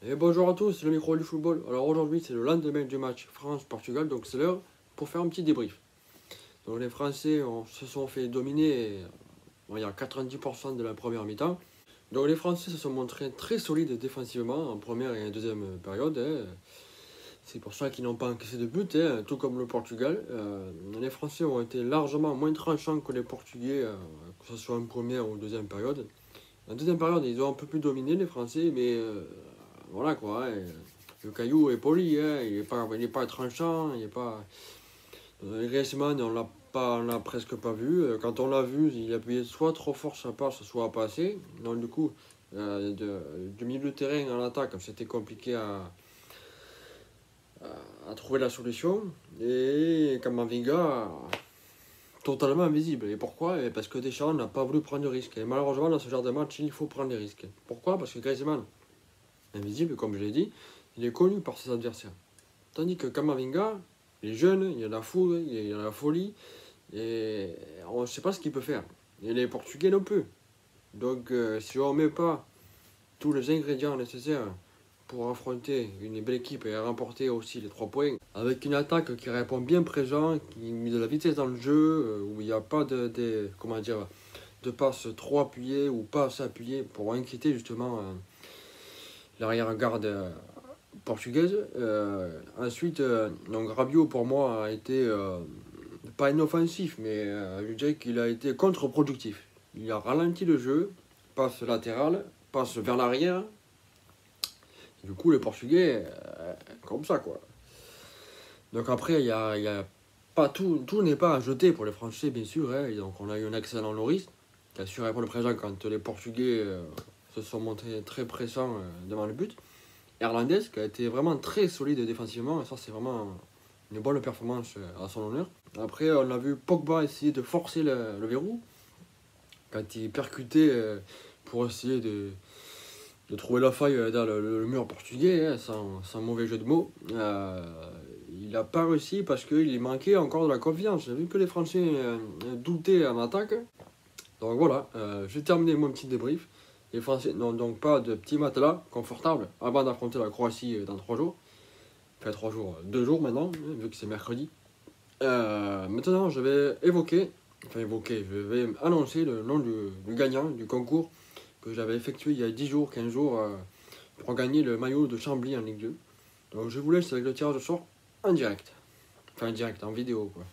Et bonjour à tous, c'est le micro du football. Alors aujourd'hui c'est le lendemain du match France-Portugal, donc c'est l'heure pour faire un petit débrief. Donc les Français se sont fait dominer il y a 90% de la première mi-temps. Donc les Français se sont montrés très solides défensivement en première et en deuxième période. C'est pour ça qu'ils n'ont pas encaissé de but, tout comme le Portugal. Les Français ont été largement moins tranchants que les Portugais, que ce soit en première ou deuxième période. En deuxième période, ils ont un peu plus dominé les Français, mais voilà quoi. Le caillou est poli, il est pas tranchant, il est pas. Griezmann, on l'a presque pas vu. Quand on l'a vu, il appuyait soit trop fort sa passe, soit pas assez. Donc du coup, du milieu de terrain à l'attaque, c'était compliqué à trouver la solution. Et Kamavinga, totalement invisible. Et pourquoi? Parce que Deschamps n'a pas voulu prendre de risques. Et malheureusement, dans ce genre de match, il faut prendre des risques. Pourquoi? Parce que Griezmann, invisible, comme je l'ai dit, il est connu par ses adversaires. Tandis que Kamavinga, il est jeune, il a la foule, il a la folie, et on ne sait pas ce qu'il peut faire. Et les Portugais non plus. Donc si on ne met pas tous les ingrédients nécessaires pour affronter une belle équipe et remporter aussi les 3 points, avec une attaque qui répond bien présent, qui met de la vitesse dans le jeu, où il n'y a pas de passes trop appuyées ou pas assez appuyées pour inquiéter justement l'arrière-garde portugaise. Ensuite, donc Rabiot pour moi a été pas inoffensif, mais je dirais qu'il a été contre-productif. Il a ralenti le jeu, passe latéral, passe vers l'arrière. Du coup, les Portugais, comme ça quoi. Donc après, il y a pas tout n'est pas à jeter pour les Français, bien sûr. Et donc on a eu un excellent Loris qui a su répondre présent quand les Portugais se sont montrés très pressants devant le but. Hernandez qui a été vraiment très solide défensivement, et ça c'est vraiment une bonne performance à son honneur. Après on a vu Pogba essayer de forcer le verrou quand il percutait pour essayer de trouver la faille dans le mur portugais, sans mauvais jeu de mots. Il n'a pas réussi parce qu'il manquait encore de la confiance. J'ai vu que les Français doutaient en attaque. Donc voilà, j'ai terminé mon petit débrief. Les Français n'ont donc pas de petit matelas confortable avant d'affronter la Croatie dans 3 jours. Enfin 3 jours, 2 jours maintenant, vu que c'est mercredi. Maintenant, je vais annoncer le nom du gagnant du concours que j'avais effectué il y a 10 jours, 15 jours, pour gagner le maillot de Chambly en Ligue 2. Donc je vous laisse avec le tirage de sort en direct. Enfin en direct, en vidéo quoi.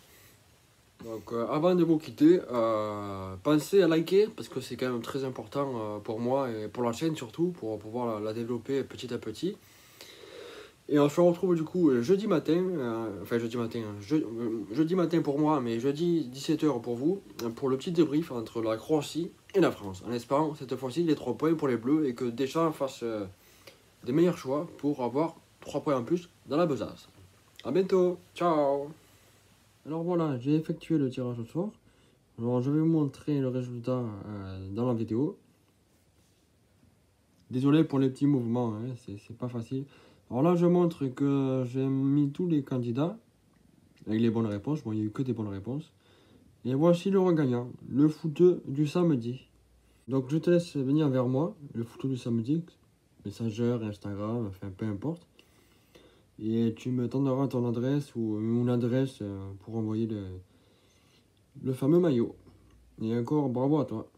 Donc avant de vous quitter, pensez à liker parce que c'est quand même très important pour moi et pour la chaîne surtout, pour pouvoir la développer petit à petit. Et on se retrouve du coup jeudi matin, jeudi matin pour moi, mais jeudi 17h pour vous, pour le petit débrief entre la Croatie et la France. En espérant cette fois-ci les 3 points pour les Bleus et que Deschamps fasse des meilleurs choix pour avoir 3 points en plus dans la besace. A bientôt, ciao. Alors voilà, j'ai effectué le tirage au sort. Alors je vais vous montrer le résultat dans la vidéo. Désolé pour les petits mouvements, hein, c'est pas facile. Alors là je montre que j'ai mis tous les candidats avec les bonnes réponses. Bon, il n'y a eu que des bonnes réponses. Et voici le regagnant, le footeux du samedi. Donc je te laisse venir vers moi, le footeux du samedi, Messenger, Instagram, enfin peu importe. Et tu me donneras ton adresse ou mon adresse pour envoyer le fameux maillot. Et encore bravo à toi.